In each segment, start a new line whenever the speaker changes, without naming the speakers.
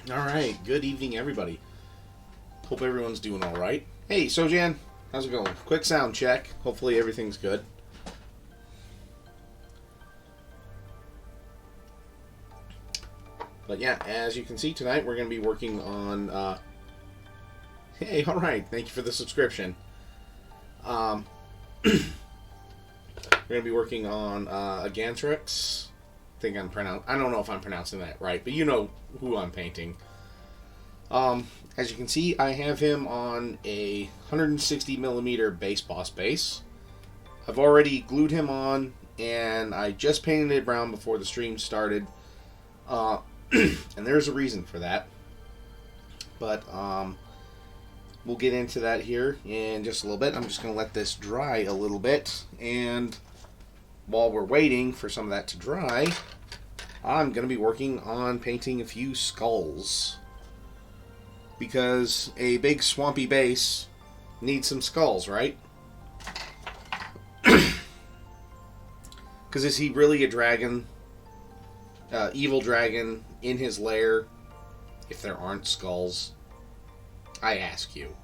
Alright, good evening everybody. Hope everyone's doing alright. Hey, Sojan, how's it going? Quick sound check. Hopefully everything's good. But yeah, as you can see tonight, we're going to be working on... Hey, alright, thank you for the subscription. We're going to be working on Aganzatax. I don't know if I'm pronouncing that right, but you know who I'm painting. As you can see, I have him on a 160mm base boss base. I've already glued him on, and I just painted it brown before the stream started. And there's a reason for that. But we'll get into that here in just a little bit. I'm just going to let this dry a little bit, and while we're waiting for some of that to dry, I'm going to be working on painting a few skulls. Because a big swampy base needs some skulls, right? Because is he really a dragon? Evil dragon in his lair if there aren't skulls? I ask you.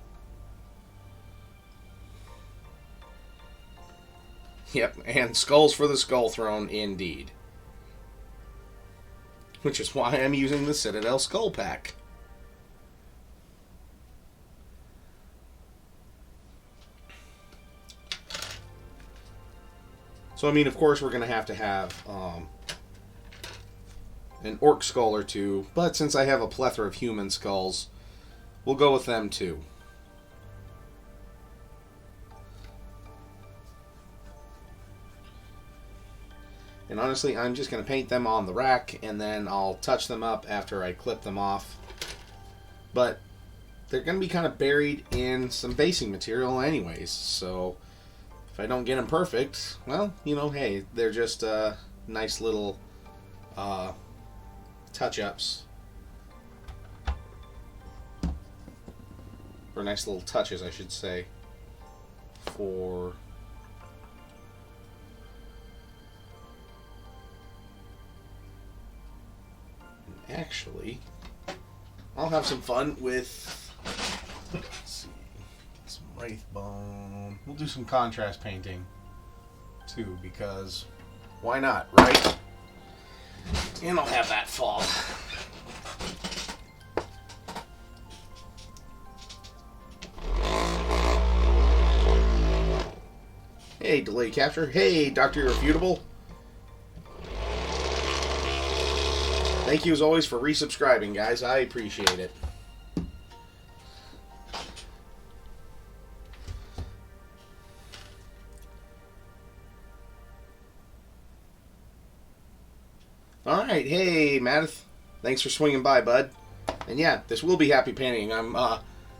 Yep, and skulls for the Skull Throne, indeed. Which is why I'm using the Citadel Skull Pack. So, I mean, of course, we're going to have an orc skull or two, but since I have a plethora of human skulls, we'll go with them too. And honestly, I'm just going to paint them on the rack, and then I'll touch them up after I clip them off. But they're going to be kind of buried in some basing material anyways, so if I don't get them perfect, well, you know, hey, they're just nice little touch-ups. Or nice little touches, I should say, for... Actually, I'll have some fun with, let's see, some wraith bone. We'll do some contrast painting too, because why not, right? And I'll have that fall. Hey, Delay Capture. Hey, Dr. Irrefutable. Thank you as always for resubscribing, guys. I appreciate it. Alright, hey, Maddith. Thanks for swinging by, bud. And yeah, this will be happy painting. I'm,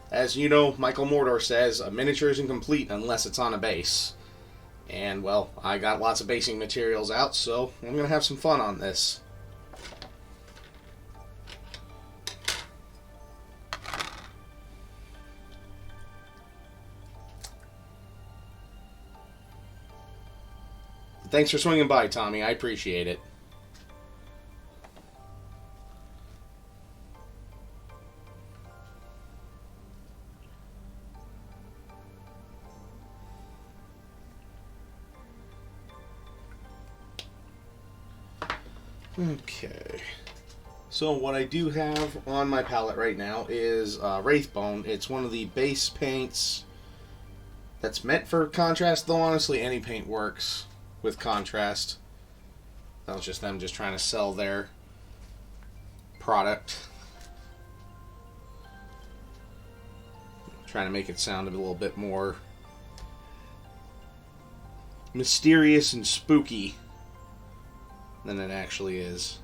as you know, Michael Mordor says, a miniature isn't complete unless it's on a base. And, well, I got lots of basing materials out, so I'm going to have some fun on this. Thanks for swinging by, Tommy. I appreciate it. Okay. So what I do have on my palette right now is Wraithbone. It's one of the base paints that's meant for contrast, though honestly any paint works with contrast. That was just them just trying to sell their product. Trying to make it sound a little bit more mysterious and spooky than it actually is.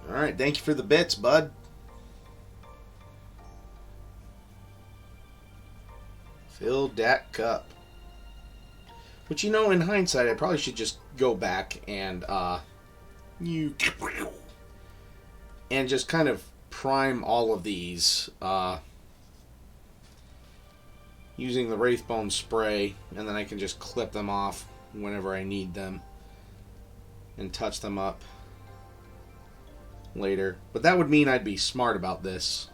Alright, thank you for the bits, bud. Fill that cup. But you know, in hindsight, I probably should just go back and just kind of prime all of these using the Wraithbone spray, and then I can just clip them off whenever I need them. and touch them up later. But that would mean I'd be smart about this.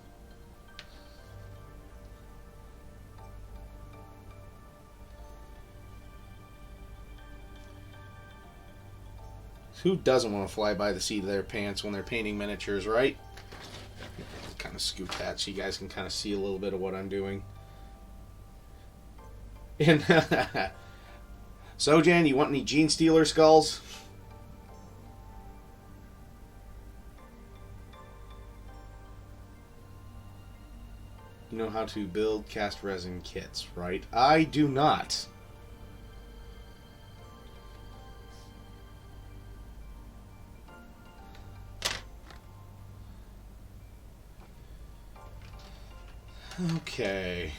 Who doesn't want to fly by the seat of their pants when they're painting miniatures, right? Kind of scoot that so you guys can kind of see a little bit of what I'm doing. And so, Jan, you want any Gene Stealer skulls? You know how to build cast resin kits, right? I do not. Okay.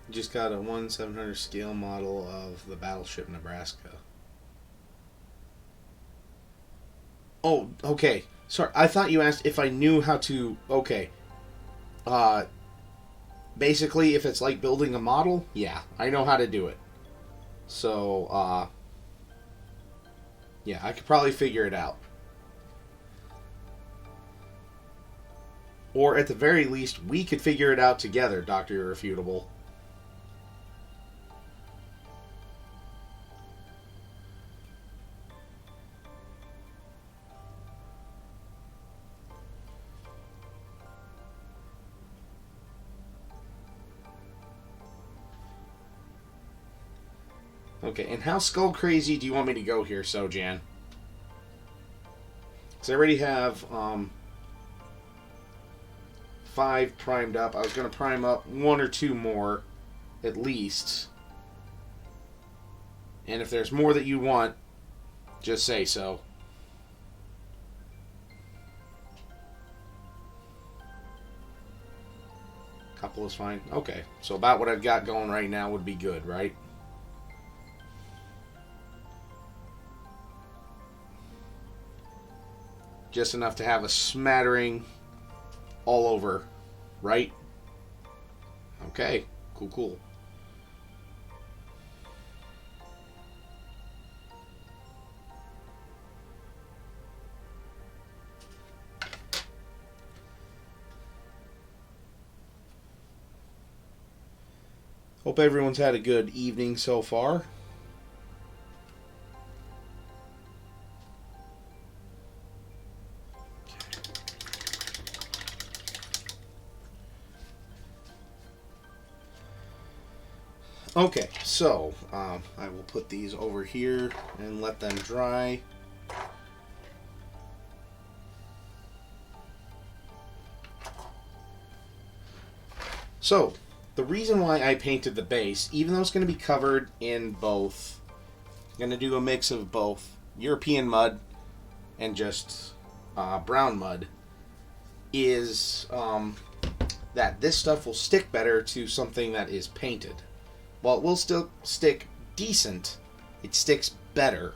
Just got a 1/700 scale model of the battleship Nebraska. Oh, okay. Sorry, I thought you asked if I knew how to... Okay. Basically, if it's like building a model, yeah, I know how to do it. So, yeah, I could probably figure it out. Or at the very least, we could figure it out together, Dr. Irrefutable. Okay, and how skull crazy do you want me to go here, Sojan? Because I already have 5 primed up. I was going to prime up 1 or 2 more, at least. And if there's more that you want, just say so. Couple is fine. Okay, so about what I've got going right now would be good, right? Just enough to have a smattering all over, right? Okay, cool. Hope everyone's had a good evening so far. Okay, so I will put these over here and let them dry. So, the reason why I painted the base, even though it's going to be covered in both, I'm going to do a mix of both European mud and just brown mud, is that this stuff will stick better to something that is painted. While it will still stick decent, it sticks better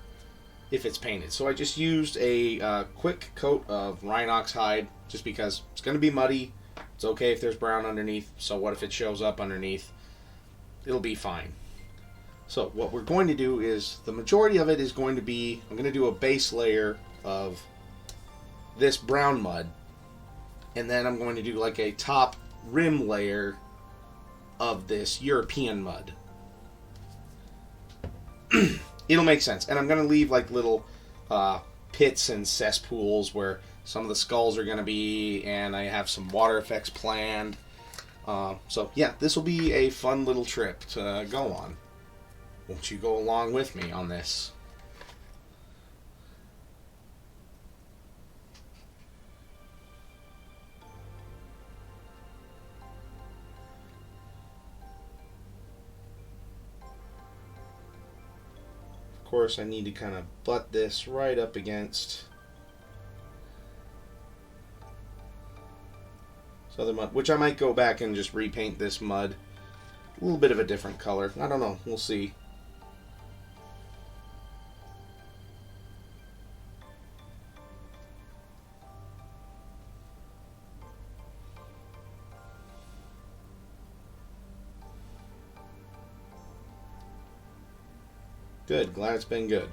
if it's painted. So I just used a quick coat of Rhinox hide, just because it's going to be muddy. It's okay if there's brown underneath, so what if it shows up underneath? It'll be fine. So what we're going to do is, the majority of it is going to be, I'm going to do a base layer of this brown mud, and then I'm going to do like a top rim layer of this European mud. It'll make sense. And I'm going to leave like little pits and cesspools where some of the skulls are going to be, and I have some water effects planned. So yeah, this will be a fun little trip to go on. Won't you go along with me on this? Of course, I need to kind of butt this right up against this other mud, which I might go back and just repaint this mud a little bit of a different color. I don't know. We'll see. Good. Glad it's been good.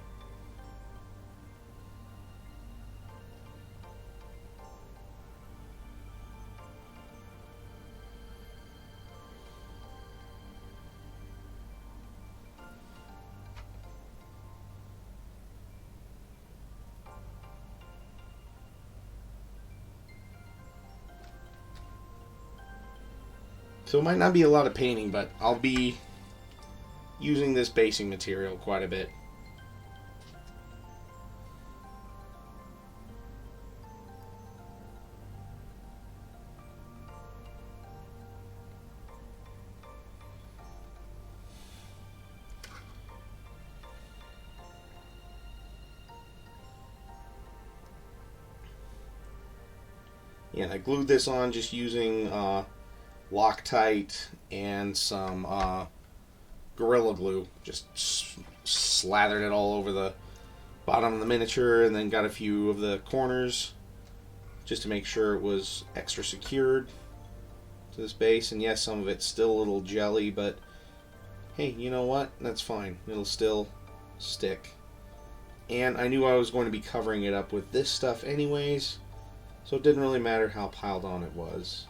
So it might not be a lot of painting, but I'll be using this basing material quite a bit. Yeah, and I glued this on just using Loctite and some Gorilla Glue. Just slathered it all over the bottom of the miniature, and then got a few of the corners just to make sure it was extra secured to this base. And yes, some of it's still a little jelly, but hey, you know what? That's fine. It'll still stick. And I knew I was going to be covering it up with this stuff anyways, so it didn't really matter how piled on it was.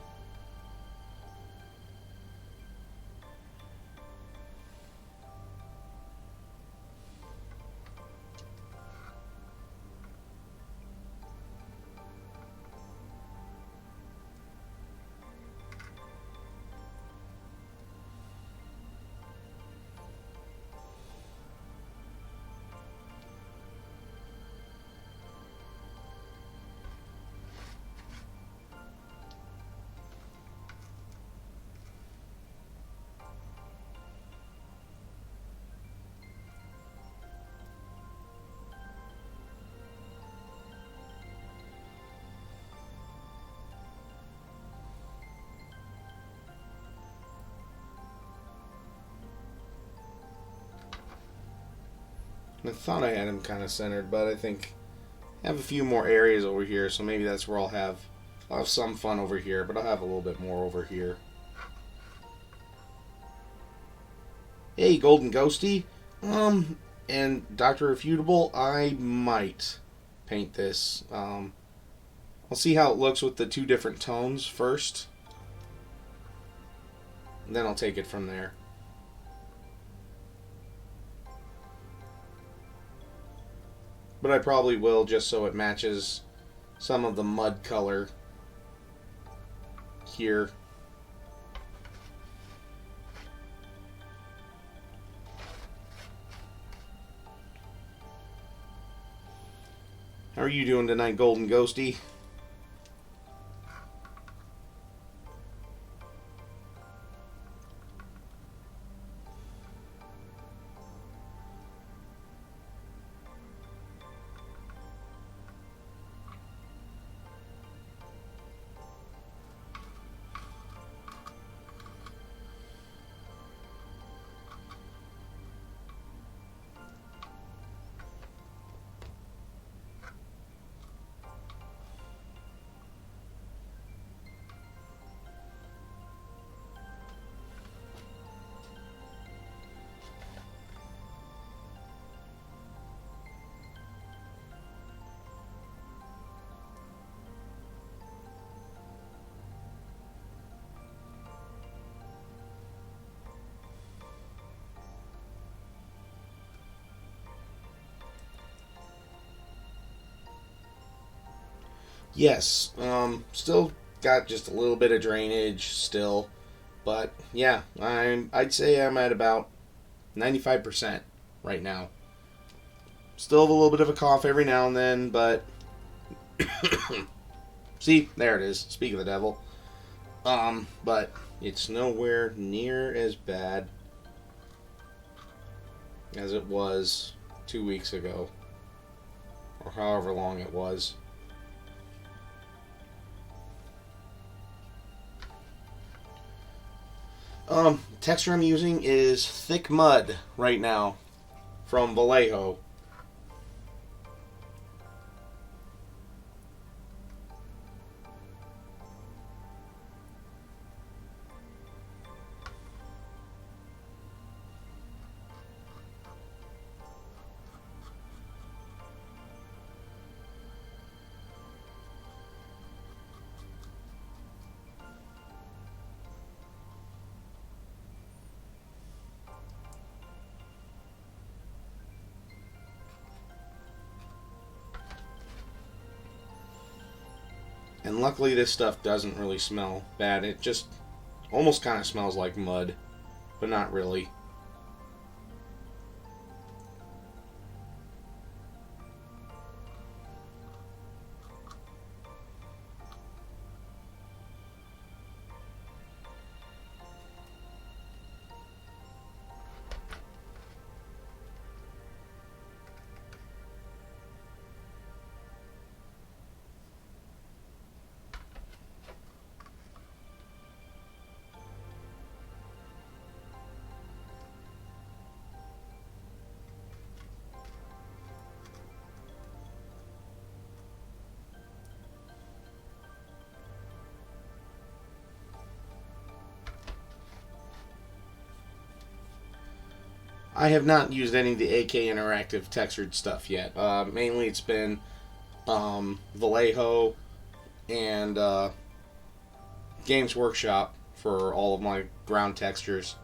I thought I had him kind of centered, but I think I have a few more areas over here, so maybe that's where I'll have some fun over here, but I'll have a little bit more over here. Hey, Golden Ghosty. And Dr. Refutable, I might paint this. I'll see how it looks with the two different tones first, and then I'll take it from there. But I probably will, just so it matches some of the mud color here. How are you doing tonight, Golden Ghosty? Yes, still got just a little bit of drainage still, but yeah, I'd say I'm at about 95% right now. Still have a little bit of a cough every now and then, but see, there it is. Speak of the devil. But it's nowhere near as bad as it was 2 weeks ago, or however long it was. Texture I'm using is Thick Mud right now from Vallejo. And luckily this stuff doesn't really smell bad. It just almost kind of smells like mud, but not really. I have not used any of the AK Interactive textured stuff yet. Mainly it's been Vallejo and Games Workshop for all of my ground textures.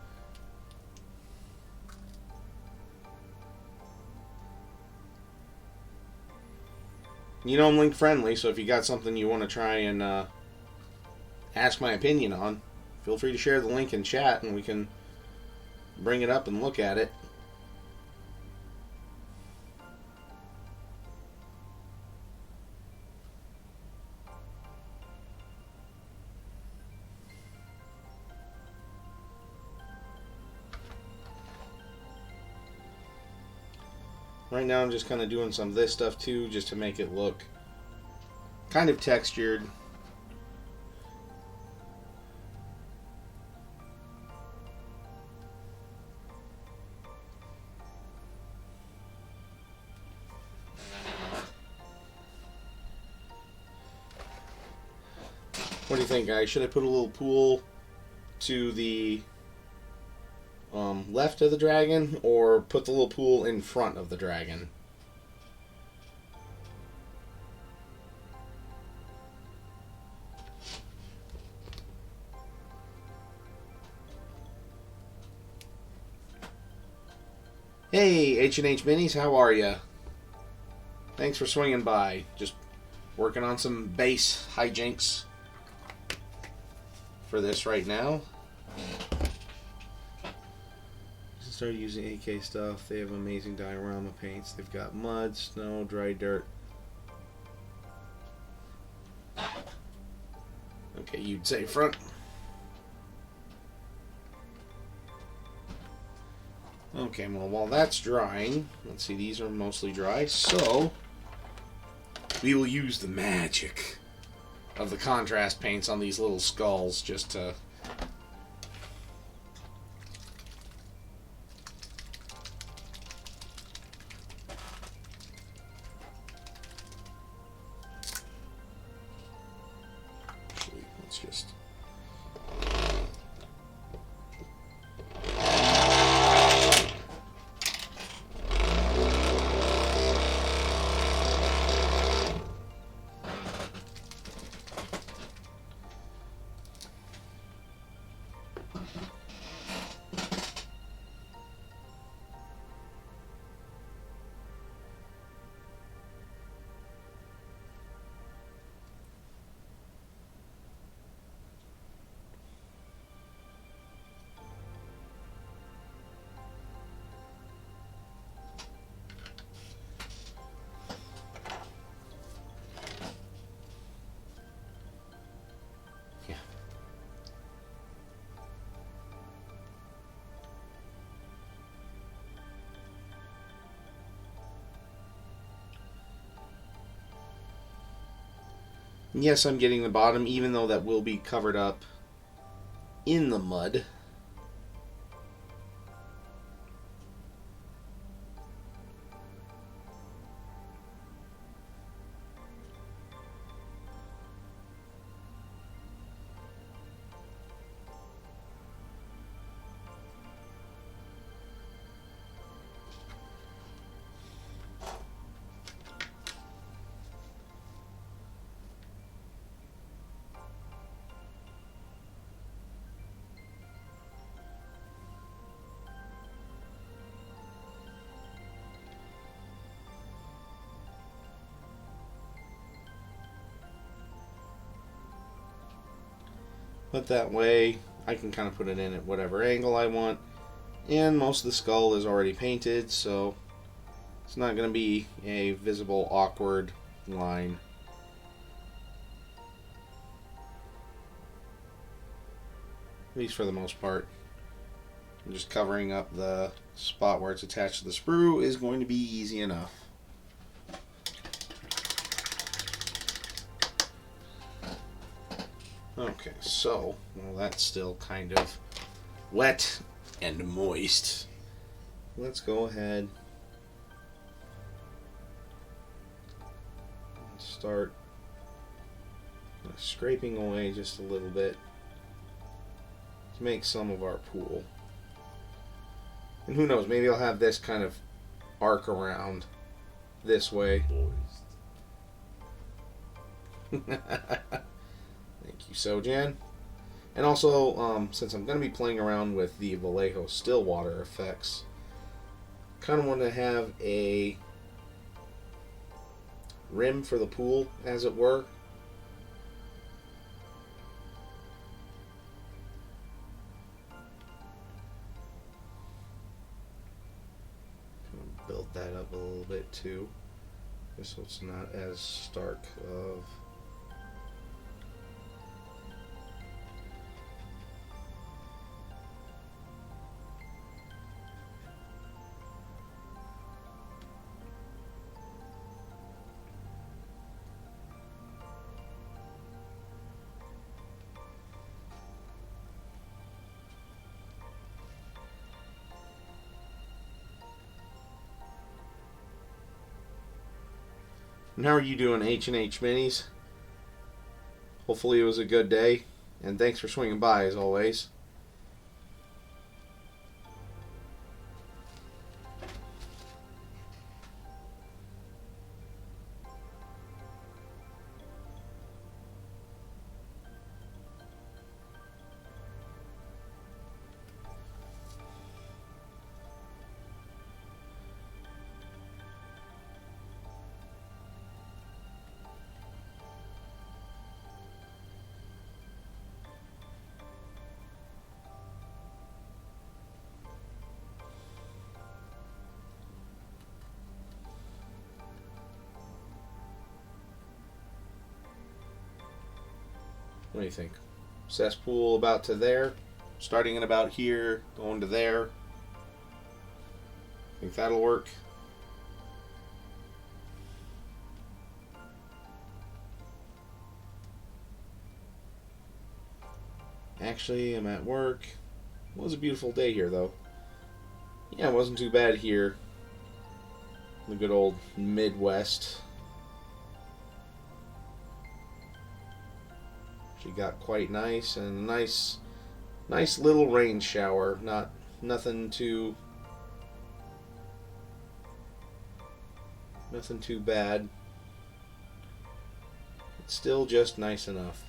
You know I'm link friendly, so if you got something you want to try and ask my opinion on, feel free to share the link in chat and we can bring it up and look at it. Right now I'm just kind of doing some of this stuff too, just to make it look kind of textured. What do you think, guys? Should I put a little pool to the left of the dragon, or put the little pool in front of the dragon? Hey, H&H Minis, how are ya? Thanks for swinging by. Just working on some base hijinks for this right now. Started using AK stuff. They have amazing diorama paints. They've got mud, snow, dry dirt. Okay, you'd say front. Okay, well, while that's drying, let's see, these are mostly dry, so we will use the magic of the contrast paints on these little skulls just to just Yes, I'm getting the bottom, even though that will be covered up in the mud. But that way, I can kind of put it in at whatever angle I want. And most of the skull is already painted, so it's not going to be a visible, awkward line. At least for the most part. Just covering up the spot where it's attached to the sprue is going to be easy enough. Okay, so, well, that's still kind of wet and moist. Let's go ahead and start scraping away just a little bit to make some of our pool. And who knows, maybe I'll have this kind of arc around this way. Thank you, Sojan. And also, since I'm going to be playing around with the Vallejo still water effects, kind of want to have a rim for the pool, as it were. Build that up a little bit too, just so it's not as stark of And how are you doing, H&H Minis? Hopefully it was a good day, and thanks for swinging by as always. What do you think? Cesspool about to there, starting at about here, going to there. Think that'll work? Actually, I'm at work. It was a beautiful day here, though. Yeah, it wasn't too bad here. The good old Midwest. She got quite nice, and a nice little rain shower. Nothing too bad. It's still just nice enough.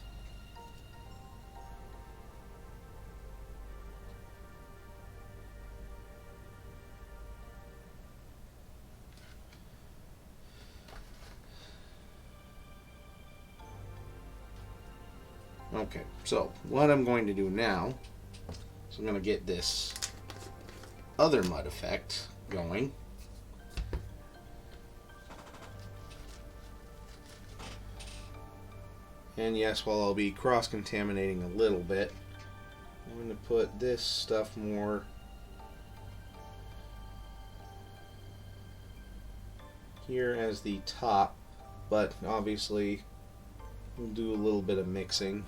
Okay, so what I'm going to do now is I'm going to get this other mud effect going. And yes, while I'll be cross-contaminating a little bit, I'm going to put this stuff more here as the top, but obviously we'll do a little bit of mixing.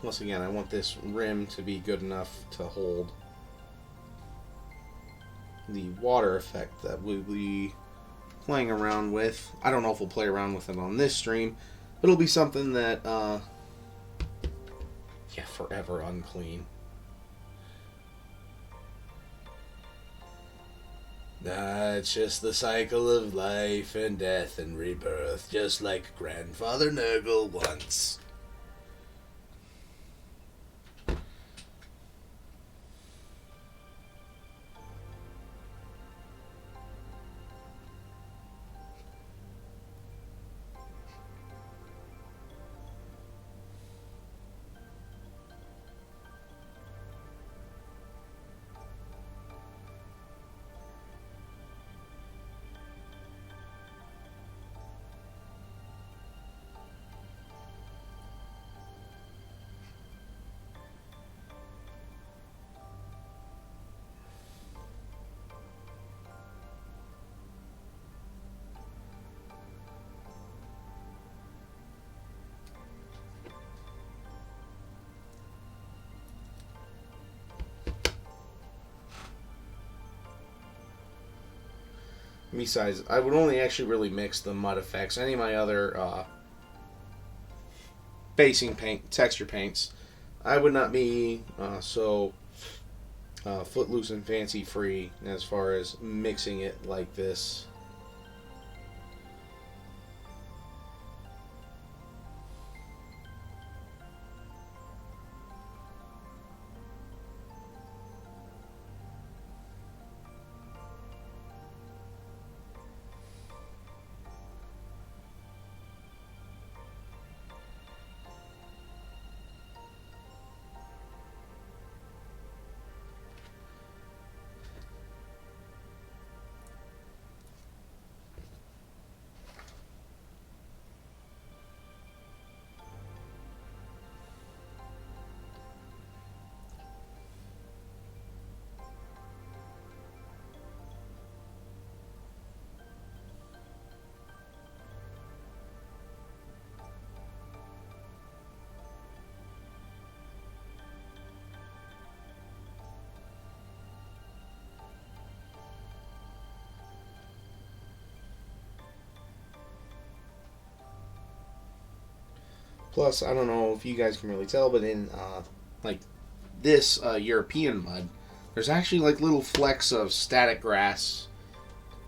Once again, I want this rim to be good enough to hold the water effect that we'll be playing around with. I don't know if we'll play around with it on this stream, but it'll be something that, yeah, forever unclean. It's just the cycle of life and death and rebirth, just like Grandfather Nurgle once. Besides, I would only actually really mix the mud effects. Any of my other basing paint, texture paints, I would not be so footloose and fancy free as far as mixing it like this. Plus, I don't know if you guys can really tell, but in like this European mud, there's actually like little flecks of static grass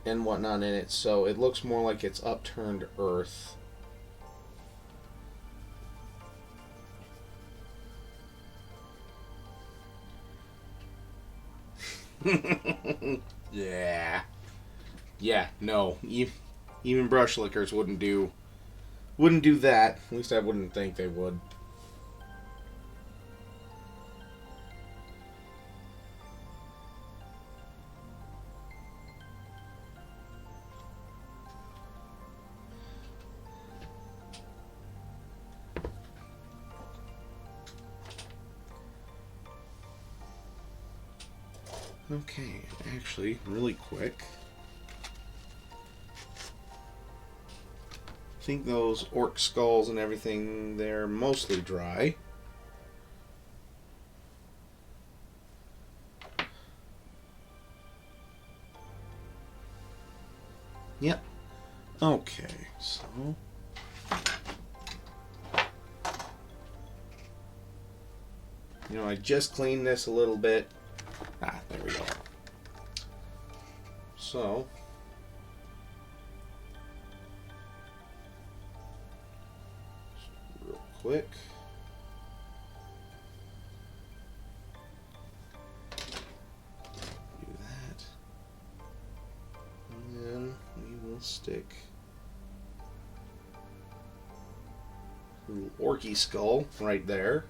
and whatnot in it, so it looks more like it's upturned earth. Yeah, no, even brush lickers wouldn't do that. At least I wouldn't think they would. Okay, actually, really quick. I think those orc skulls and everything, they're mostly dry. Yep. Okay, so... You know, I just cleaned this a little bit. Ah, there we go. So... real quick. Do that. And then we will stick Little orky skull right there.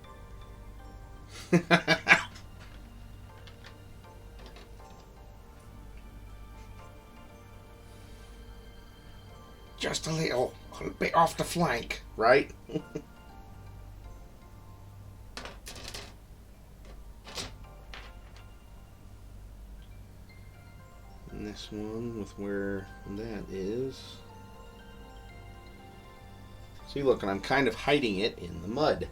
Just a little bit off the flank, right? And this one with where that is. See, look, and I'm kind of hiding it in the mud.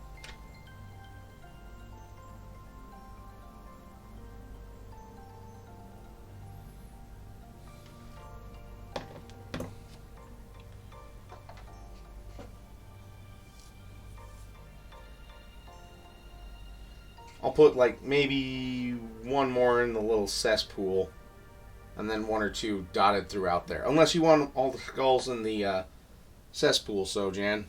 I'll put like maybe one more in the little cesspool, and then one or two dotted throughout there. Unless you want all the skulls in the cesspool, so Jan.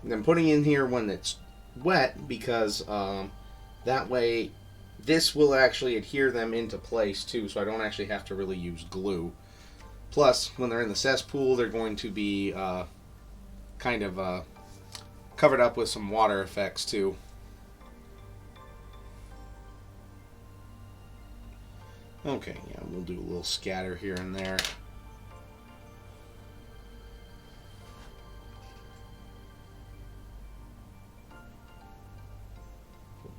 And I'm putting in here when it's wet because that way this will actually adhere them into place too, so I don't actually have to really use glue. Plus, when they're in the cesspool, they're going to be kind of covered up with some water effects too. Okay, yeah, we'll do a little scatter here and there.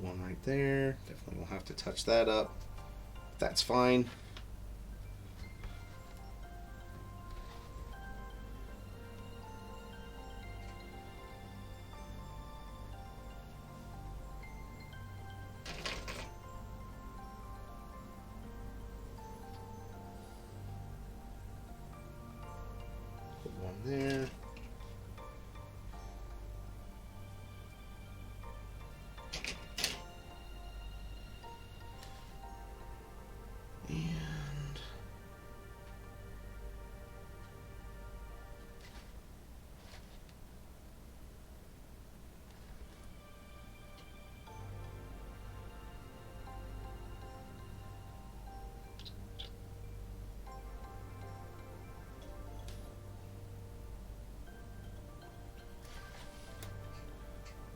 One right there. Definitely will have to touch that up. That's fine. Put one there.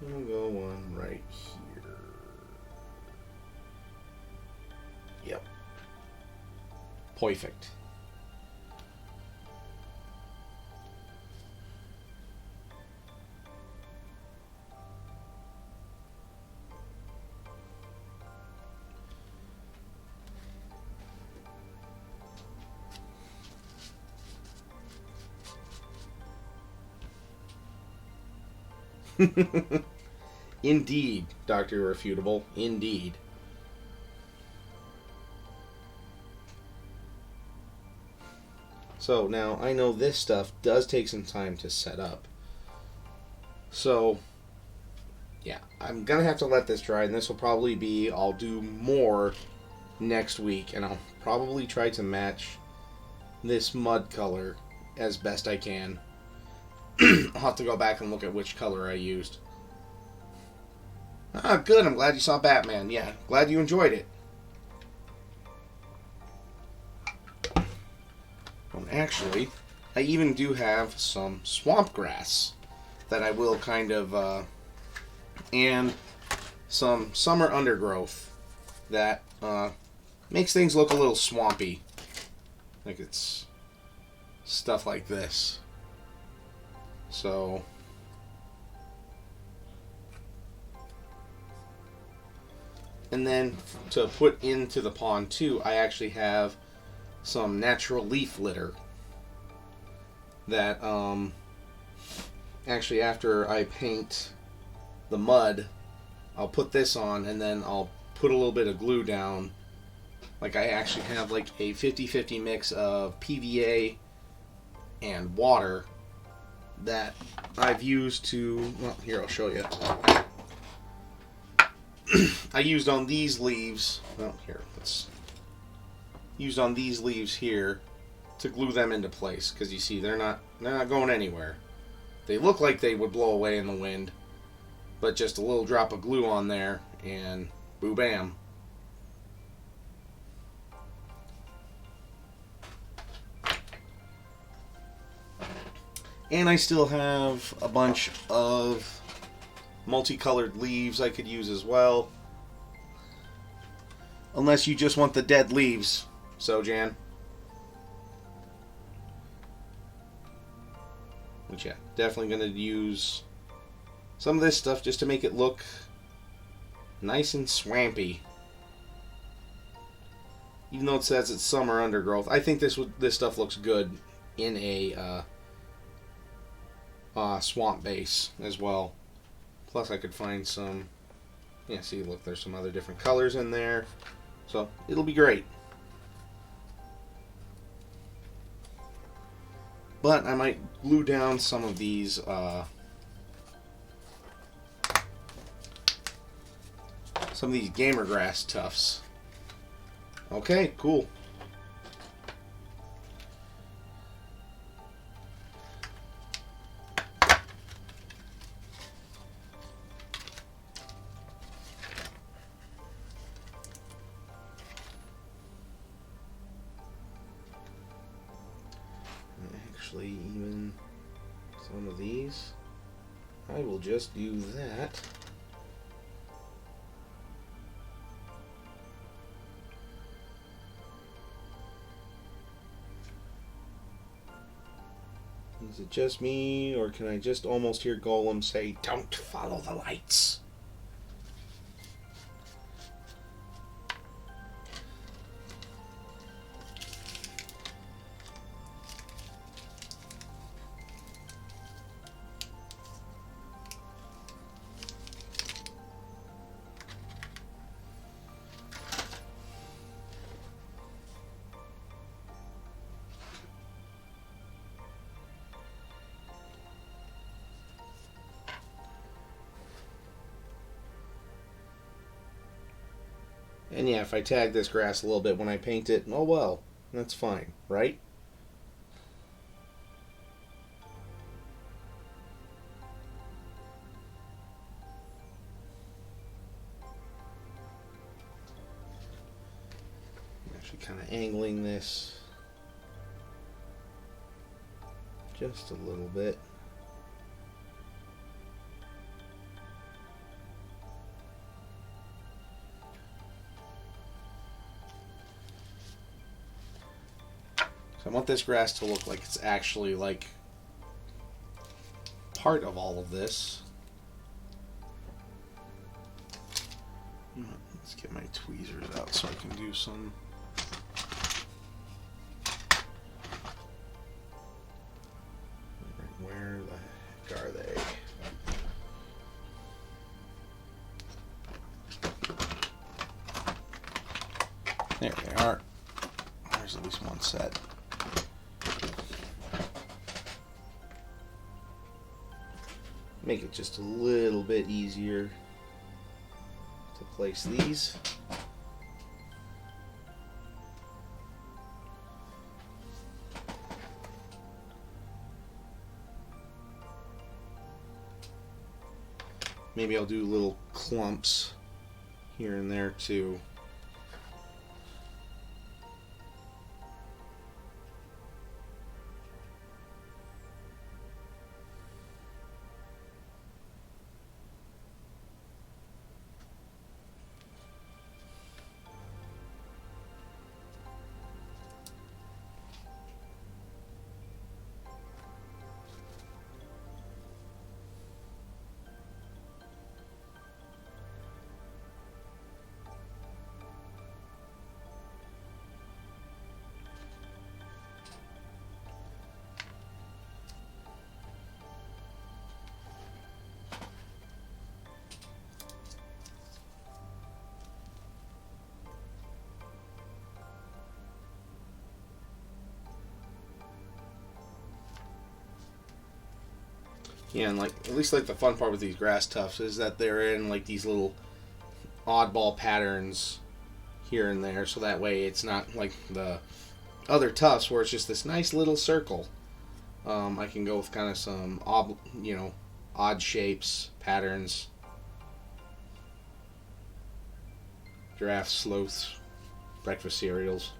We'll go one right here. Yep. Perfect. Indeed, Dr. Irrefutable. Indeed. So now I know this stuff does take some time to set up. So yeah, I'm gonna have to let this dry, and this will probably be, I'll do more next week, and I'll probably try to match this mud color as best I can. I'll have to go back and look at which color I used. Ah, good. I'm glad you saw Batman. Yeah, glad you enjoyed it. Well, actually, I even do have some swamp grass that I will kind of, and some summer undergrowth that makes things look a little swampy. Like it's stuff like this. So and then to put into the pond too, I actually have some natural leaf litter that actually after I paint the mud, I'll put this on, and then I'll put a little bit of glue down. Like I actually have like a 50-50 mix of PVA and water that I've used to, well, here I'll show you. I used on these leaves, well, here, let's used on these leaves here to glue them into place, because you see they're not going anywhere. They look like they would blow away in the wind, but just a little drop of glue on there and boo bam. And I still have a bunch of multicolored leaves I could use as well. Unless you just want the dead leaves, Sojan. But yeah, definitely going to use some of this stuff just to make it look nice and swampy. Even though it says it's summer undergrowth, I think this stuff looks good in a swamp base as well. Plus I could find some, yeah, see, look, there's some other different colors in there. So it'll be great. But I might glue down some of these gamer grass tufts. Okay, cool. Actually, even some of these, I will just do that. Is it just me, or can I just almost hear Golem say, "Don't follow the lights"? And yeah, if I tag this grass a little bit when I paint it, oh well, that's fine, right? I'm actually kind of angling this just a little bit. I want this grass to look like it's actually like part of all of this. Let's get my tweezers out so I can do some. Where the heck are they? There they are. There's at least one set. Make it just a little bit easier to place these. Maybe I'll do little clumps here and there too. Yeah, and like at least like the fun part with these grass tufts is that they're in like these little oddball patterns here and there, so that way it's not like the other tufts where it's just this nice little circle. I can go with kind of some odd shapes, patterns. Giraffes, sloths, breakfast cereals.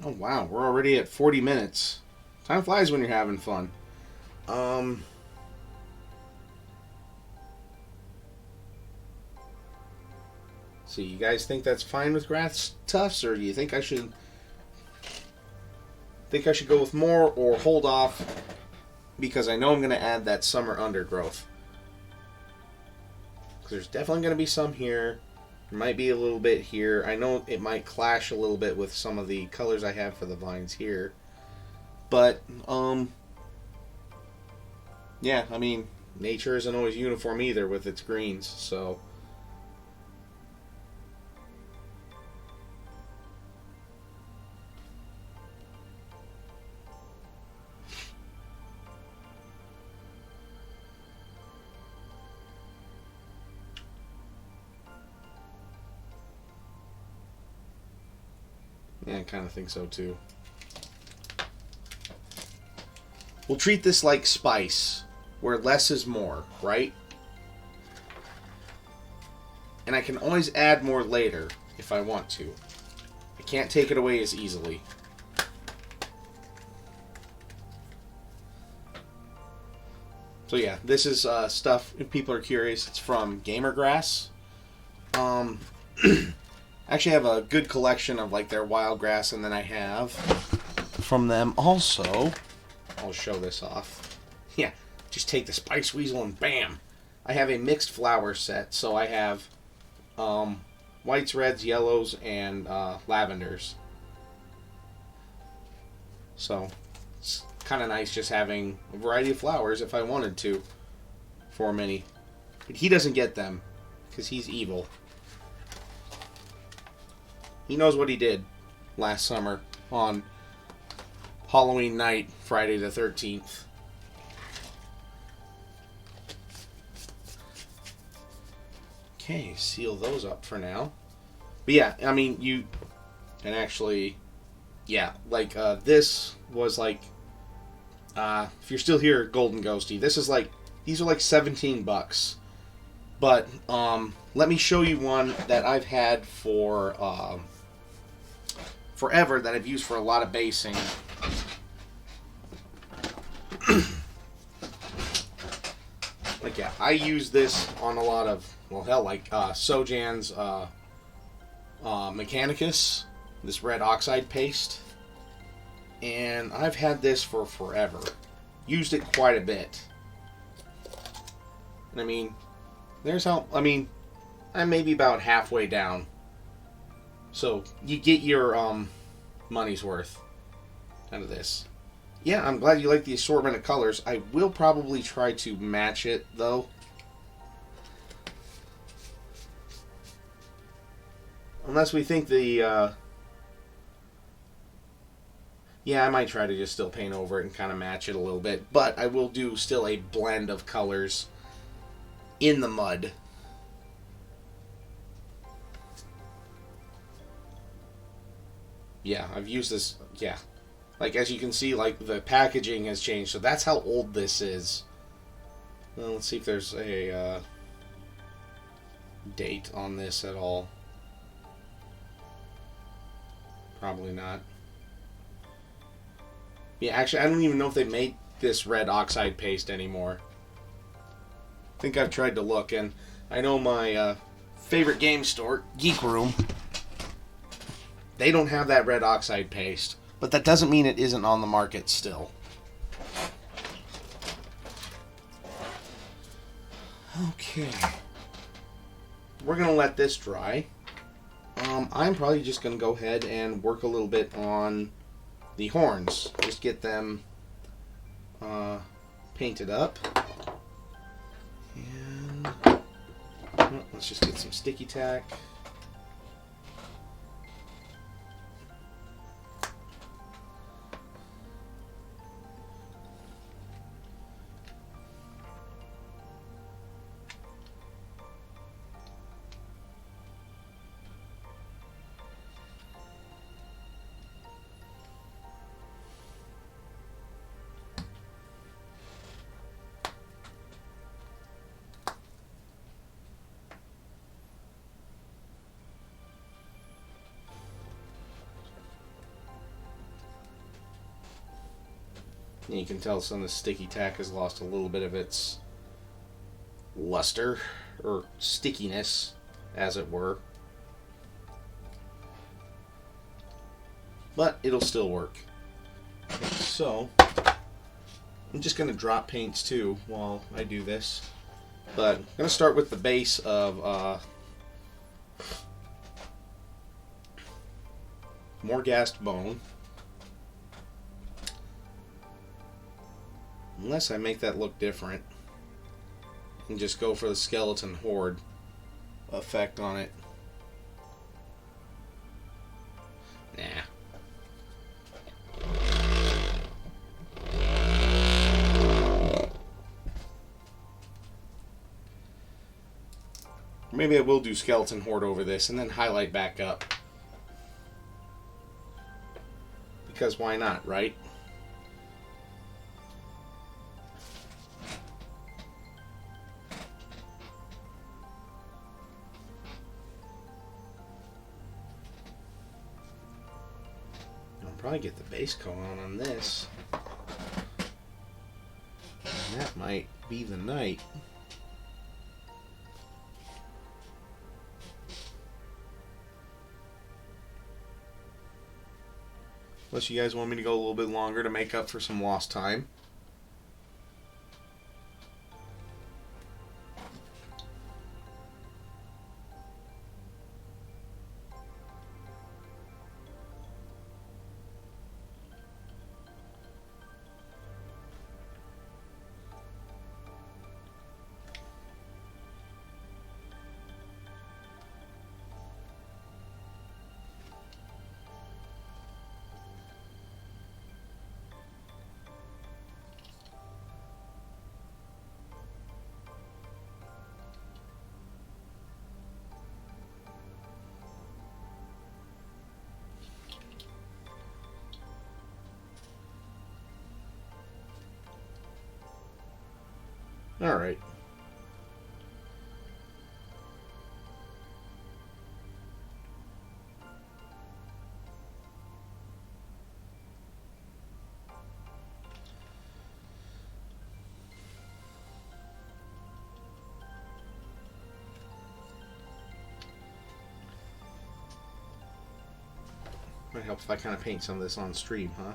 Oh wow, we're already at 40 minutes. Time flies when you're having fun. So you guys think that's fine with grass tufts, or do you think I should go with more or hold off because I know I'm going to add that summer undergrowth? Because there's definitely going to be some here. There might be a little bit here. I know it might clash a little bit with some of the colors I have for the vines here. But, yeah, I mean, nature isn't always uniform either with its greens, so... Yeah, I kind of think so too. We'll treat this like spice, where less is more, right? And I can always add more later if I want to. I can't take it away as easily. So yeah, this is stuff, if people are curious, it's from Gamergrass. Actually, I have a good collection of like their wild grass, and then I have from them also. I'll show this off. Yeah, just take the Spice Weasel and bam! I have a mixed flower set, so I have whites, reds, yellows, and lavenders. So it's kind of nice just having a variety of flowers if I wanted to for Minnie. But he doesn't get them because he's evil. He knows what he did last summer on Halloween night, Friday the 13th. Okay, seal those up for now. But yeah, I mean, you can actually, yeah, like this was like, if you're still here, Golden Ghosty, this is like, these are like $17. But let me show you one that I've had for forever, that I've used for a lot of basing. Like, yeah, I use this on a lot of, well, hell, like Sojan's Mechanicus, this red oxide paste. And I've had this for forever. Used it quite a bit. And I mean, there's how, I mean, I'm maybe about halfway down. So, you get your money's worth out of this. Yeah, I'm glad you like the assortment of colors. I will probably try to match it, though. Unless we think the, yeah, I might try to just still paint over it and kind of match it a little bit. But I will do still a blend of colors in the mud. Yeah, I've used this, yeah. Like, as you can see, like, the packaging has changed, so that's how old this is. Well, let's see if there's a date on this at all. Probably not. Yeah, actually, I don't even know if they made this red oxide paste anymore. I think I've tried to look, and I know my favorite game store, Geek Room, they don't have that red oxide paste. But that doesn't mean it isn't on the market still. Okay. we're going to let this dry. I'm probably just going to go ahead and work a little bit on the horns. Just get them painted up. And well, let's just get some sticky tack. And you can tell some of the sticky tack has lost a little bit of its luster, or stickiness, as it were. But it'll still work. So, I'm just going to drop paints too while I do this. But I'm going to start with the base of Morghast Bone. Unless I make that look different. And just go for the skeleton horde effect on it. Nah. Maybe I will do skeleton horde over this and then highlight back up. Because why not, right? Probably get the base coat on this. And that might be the night. Unless you guys want me to go a little bit longer to make up for some lost time. All right. Might help if I kind of paint some of this on stream, huh?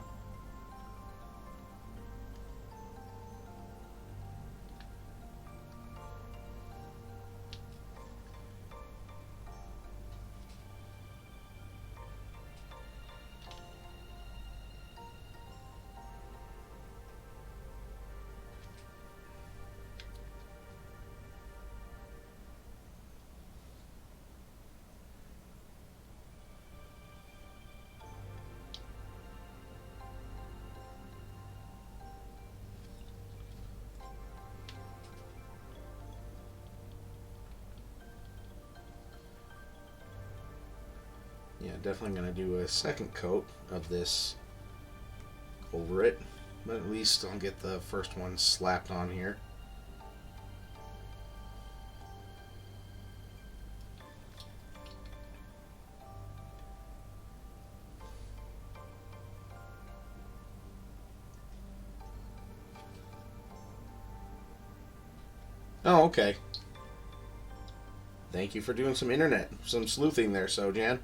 Yeah, definitely going to do a second coat of this over it. But at least I'll get the first one slapped on here. Oh, okay. Thank you for doing some sleuthing there, Sojan.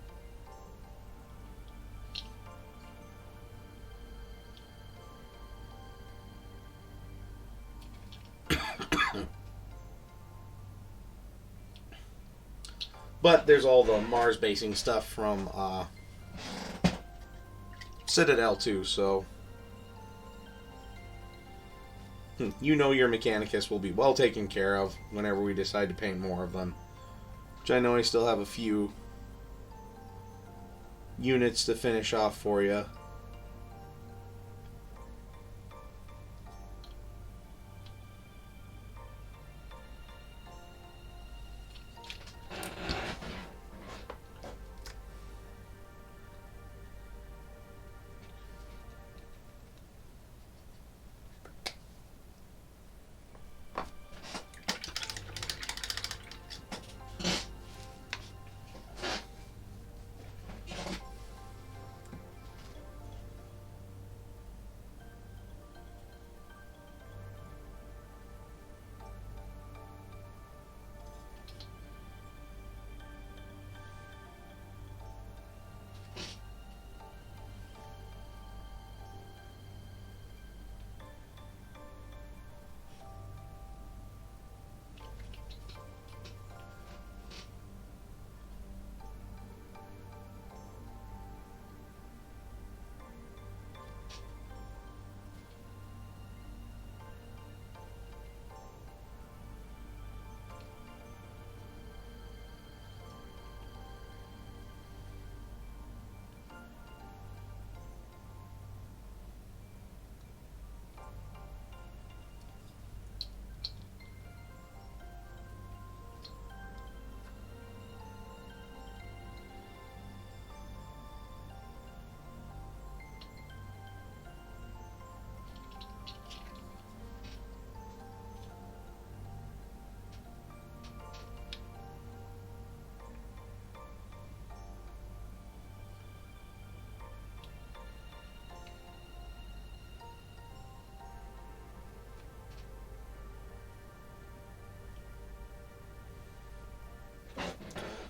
But there's all the Mars basing stuff from Citadel too, so you know your Mechanicus will be well taken care of whenever we decide to paint more of them. Which I know I still have a few units to finish off for you.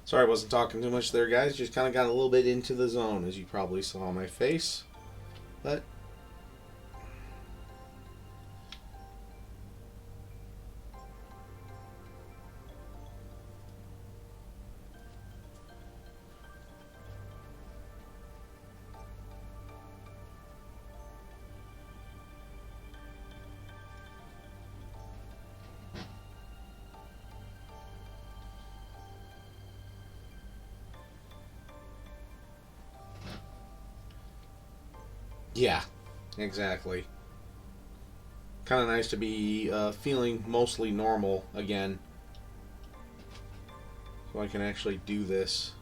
Sorry I wasn't talking too much there, guys. Just kind of got a little bit into the zone, as you probably saw on my face. But yeah, exactly. Kind of nice to be feeling mostly normal again. So I can actually do this.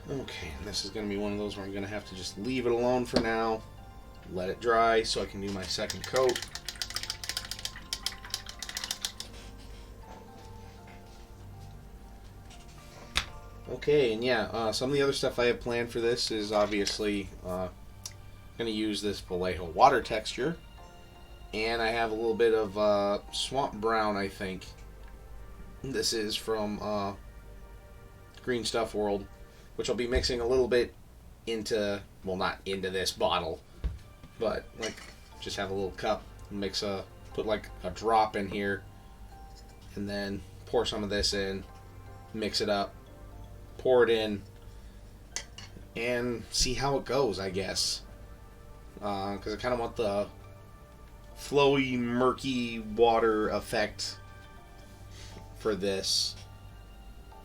Okay, and this is going to be one of those where I'm going to have to just leave it alone for now. Let it dry so I can do my second coat. Okay, and yeah, some of the other stuff I have planned for this is obviously going to use this Vallejo water texture. And I have a little bit of swamp brown, I think. This is from Green Stuff World, which I'll be mixing a little bit into, well, not into this bottle, but like just have a little cup, put like a drop in here, and then pour some of this in, mix it up, pour it in, and see how it goes, I guess. Because I kind of want the flowy, murky water effect for this.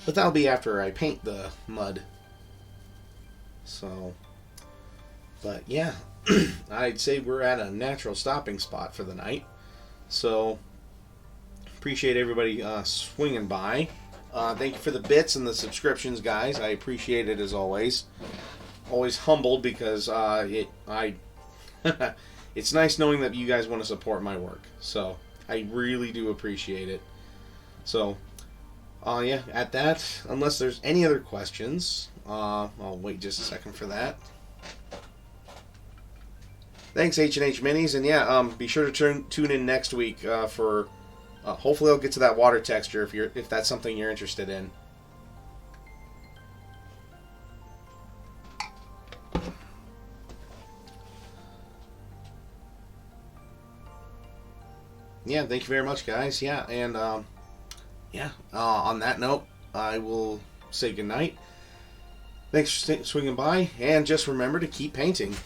But that'll be after I paint the mud. So, but yeah, I'd say we're at a natural stopping spot for the night. So, appreciate everybody swinging by. Thank you for the bits and the subscriptions, guys. I appreciate it as always. Always humbled because it's nice knowing that you guys want to support my work. So, I really do appreciate it. So, yeah, at that, unless there's any other questions, I'll wait just a second for that. Thanks, H&H Minis, and yeah, be sure to tune in next week for. Hopefully, I'll get to that water texture if that's something you're interested in. Yeah, thank you very much, guys. Yeah, and on that note, I will say goodnight. Thanks for swinging by, and just remember to keep painting.